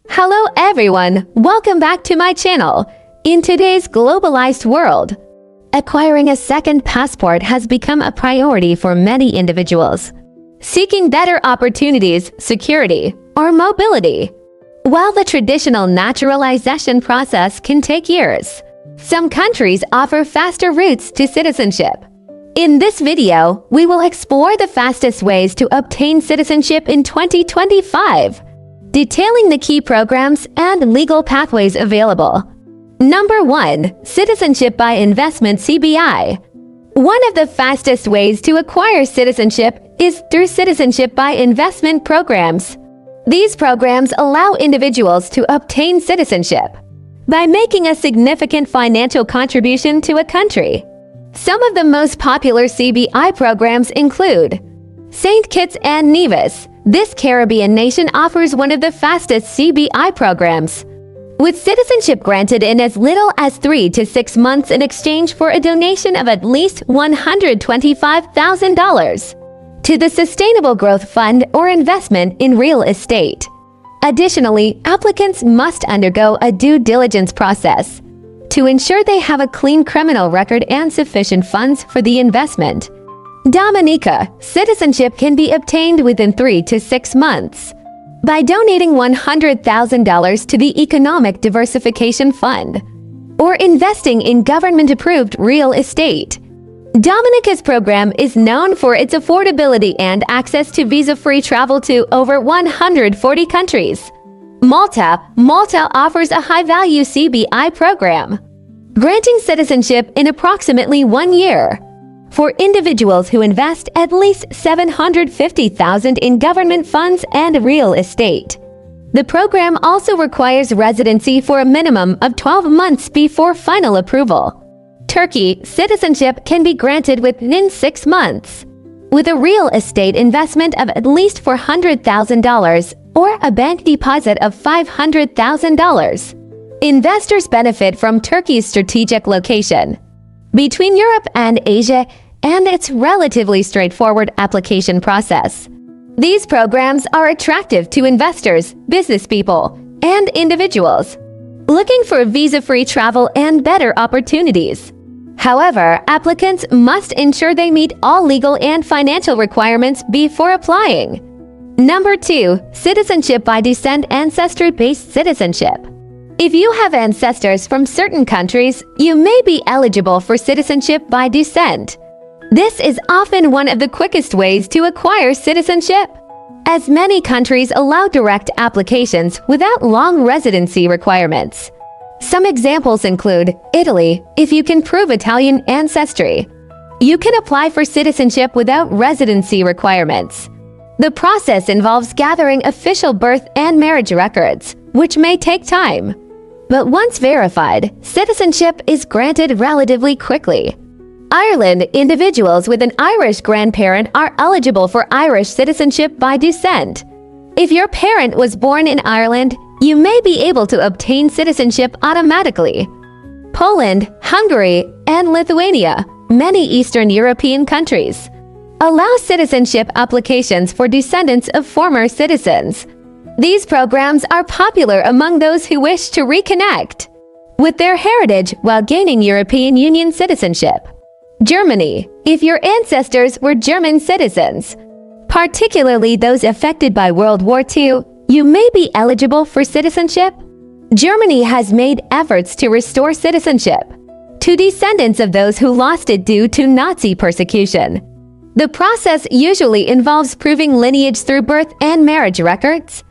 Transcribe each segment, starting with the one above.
Hello everyone, welcome back to my channel. In today's globalized world, acquiring a second passport has become a priority for many individuals, seeking better opportunities, security, or mobility. While the traditional naturalization process can take years, some countries offer faster routes to citizenship. In this video, we will explore the fastest ways to obtain citizenship in 2025, detailing the key programs and legal pathways available. Number 1. Citizenship by Investment (CBI). One of the fastest ways to acquire citizenship is through citizenship by investment programs. These programs allow individuals to obtain citizenship by making a significant financial contribution to a country. Some of the most popular CBI programs include St. Kitts and Nevis. This Caribbean nation offers one of the fastest CBI programs, with citizenship granted in as little as 3 to 6 months in exchange for a donation of at least $125,000 to the Sustainable Growth Fund or investment in real estate. Additionally, applicants must undergo a due diligence process to ensure they have a clean criminal record and sufficient funds for the investment. Dominica. Citizenship can be obtained within 3 to 6 months by donating $100,000 to the Economic Diversification Fund or investing in government-approved real estate. Dominica's program is known for its affordability and access to visa-free travel to over 140 countries. Malta offers a high-value CBI program, granting citizenship in approximately 1 year for individuals who invest at least $750,000 in government funds and real estate. The program also requires residency for a minimum of 12 months before final approval. Turkey. Citizenship can be granted within 6 months, with a real estate investment of at least $400,000 or a bank deposit of $500,000. Investors benefit from Turkey's strategic location between Europe and Asia and its relatively straightforward application process. These programs are attractive to investors, business people, and individuals looking for visa-free travel and better opportunities. However, applicants must ensure they meet all legal and financial requirements before applying. Number 2. Citizenship by Descent. Ancestry-based citizenship. If you have ancestors from certain countries, you may be eligible for citizenship by descent. This is often one of the quickest ways to acquire citizenship, as many countries allow direct applications without long residency requirements. Some examples include Italy. If you can prove Italian ancestry, you can apply for citizenship without residency requirements. The process involves gathering official birth and marriage records, which may take time. But once verified, citizenship is granted relatively quickly. Ireland. Individuals with an Irish grandparent are eligible for Irish citizenship by descent. If your parent was born in Ireland, you may be able to obtain citizenship automatically. Poland, Hungary, and Lithuania, many Eastern European countries, allow citizenship applications for descendants of former citizens. These programs are popular among those who wish to reconnect with their heritage while gaining European Union citizenship. Germany. If your ancestors were German citizens, particularly those affected by World War II, you may be eligible for citizenship. Germany has made efforts to restore citizenship to descendants of those who lost it due to Nazi persecution. The process usually involves proving lineage through birth and marriage records,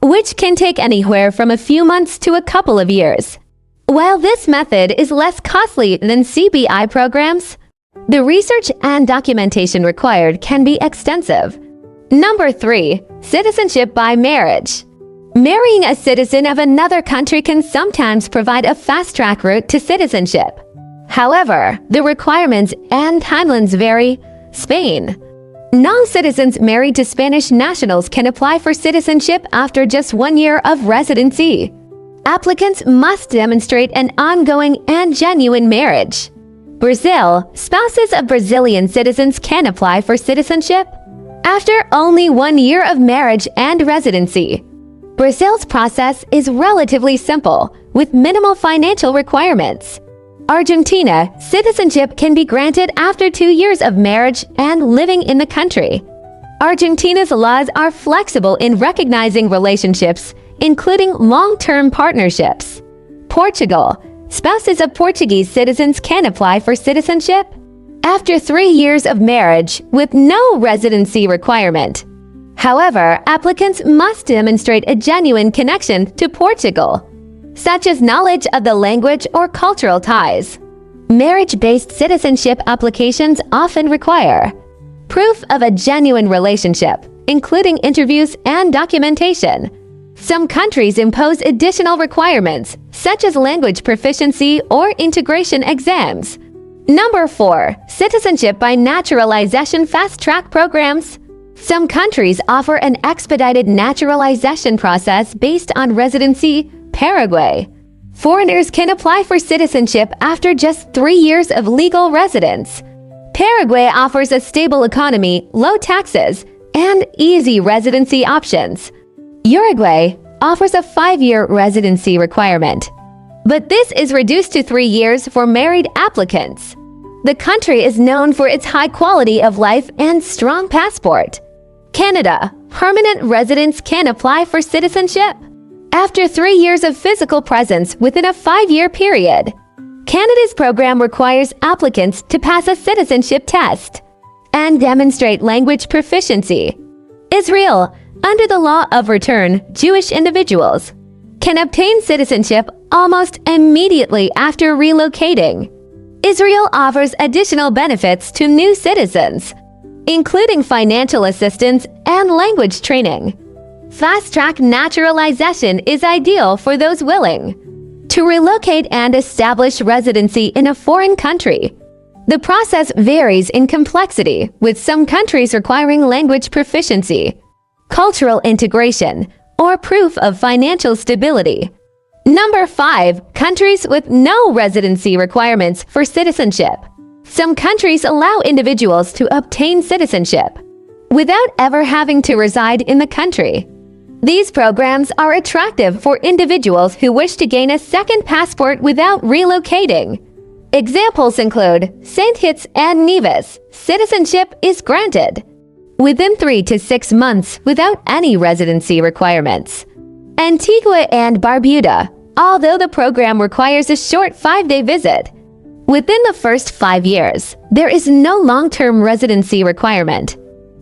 which can take anywhere from a few months to a couple of years. While this method is less costly than CBI programs, the research and documentation required can be extensive. Number 3. Citizenship by marriage. Marrying a citizen of another country can sometimes provide a fast-track route to citizenship. However, the requirements and timelines vary. Spain. Non-citizens married to Spanish nationals can apply for citizenship after just 1 year of residency. Applicants must demonstrate an ongoing and genuine marriage. Brazil. Spouses of Brazilian citizens can apply for citizenship after only 1 year of marriage and residency. Brazil's process is relatively simple, with minimal financial requirements. Argentina, citizenship can be granted after 2 years of marriage and living in the country. Argentina's laws are flexible in recognizing relationships, including long-term partnerships. Portugal, spouses of Portuguese citizens can apply for citizenship after 3 years of marriage with no residency requirement. However, applicants must demonstrate a genuine connection to Portugal, such as knowledge of the language or cultural ties. Marriage-based citizenship applications often require proof of a genuine relationship, including interviews and documentation. Some countries impose additional requirements, such as language proficiency or integration exams. Number 4. Citizenship by naturalization fast-track programs. Some countries offer an expedited naturalization process based on residency. Paraguay. Foreigners can apply for citizenship after just 3 years of legal residence. Paraguay offers a stable economy, low taxes, and easy residency options. Uruguay offers a 5-year residency requirement, but this is reduced to 3 years for married applicants. The country is known for its high quality of life and strong passport. Canada. Permanent residents can apply for citizenship after 3 years of physical presence within a 5-year period. Canada's program requires applicants to pass a citizenship test and demonstrate language proficiency. Israel. Under the law of return, Jewish individuals can obtain citizenship almost immediately after relocating. Israel offers additional benefits to new citizens, including financial assistance and language training. Fast-track naturalization is ideal for those willing to relocate and establish residency in a foreign country. The process varies in complexity, with some countries requiring language proficiency, cultural integration, or proof of financial stability. Number 5. Countries with no residency requirements for citizenship. Some countries allow individuals to obtain citizenship without ever having to reside in the country. These programs are attractive for individuals who wish to gain a second passport without relocating. Examples include St. Kitts and Nevis. Citizenship is granted within 3 to 6 months without any residency requirements. Antigua and Barbuda. Although the program requires a short 5-day visit within the first 5 years, there is no long-term residency requirement.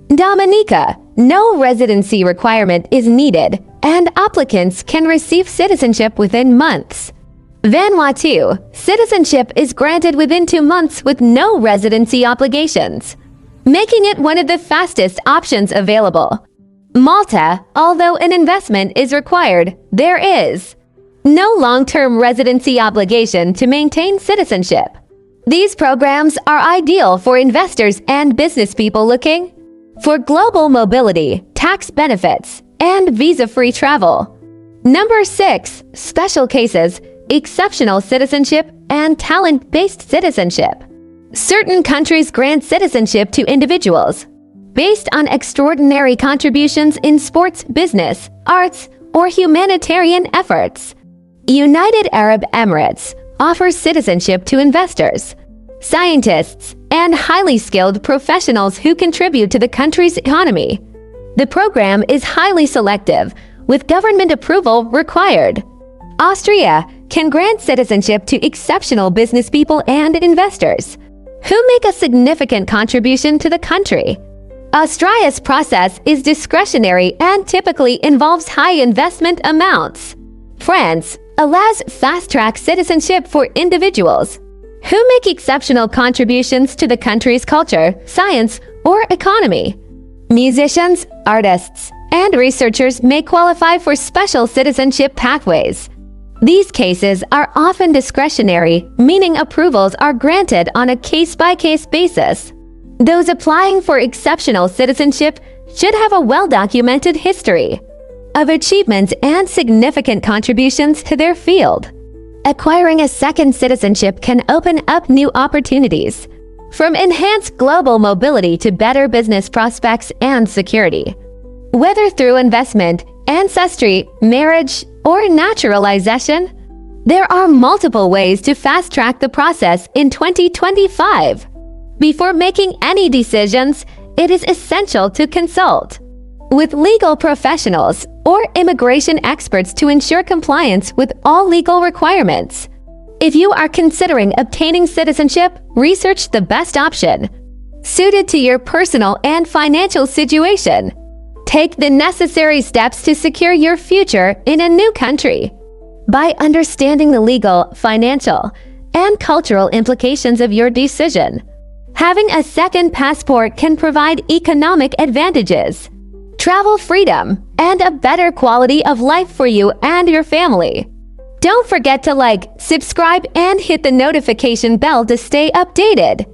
Dominica. No residency requirement is needed, and applicants can receive citizenship within months. Vanuatu. Citizenship is granted within 2 months with no residency obligations, making it one of the fastest options available. Malta. Although an investment is required, there is no long-term residency obligation to maintain citizenship. These programs are ideal for investors and business people looking for global mobility, tax benefits, and visa-free travel. Number 6. Special cases, exceptional citizenship, and talent-based citizenship. Certain countries grant citizenship to individuals based on extraordinary contributions in sports, business, arts, or humanitarian efforts. United Arab Emirates offers citizenship to investors, scientists, and highly skilled professionals who contribute to the country's economy. The program is highly selective, with government approval required. Austria can grant citizenship to exceptional business people and investors who make a significant contribution to the country. Austria's process is discretionary and typically involves high investment amounts. France allows fast-track citizenship for individuals who make exceptional contributions to the country's culture, science, or economy. Musicians, artists, and researchers may qualify for special citizenship pathways. These cases are often discretionary, meaning approvals are granted on a case-by-case basis. Those applying for exceptional citizenship should have a well-documented history of achievements and significant contributions to their field. Acquiring a second citizenship can open up new opportunities, from enhanced global mobility to better business prospects and security. Whether through investment, ancestry, marriage, or naturalization? There are multiple ways to fast-track the process in 2025. Before making any decisions, it is essential to consult with legal professionals or immigration experts to ensure compliance with all legal requirements. If you are considering obtaining citizenship, research the best option suited to your personal and financial situation. Take the necessary steps to secure your future in a new country. By understanding the legal, financial, and cultural implications of your decision, having a second passport can provide economic advantages, travel freedom, and a better quality of life for you and your family. Don't forget to like, subscribe, and hit the notification bell to stay updated.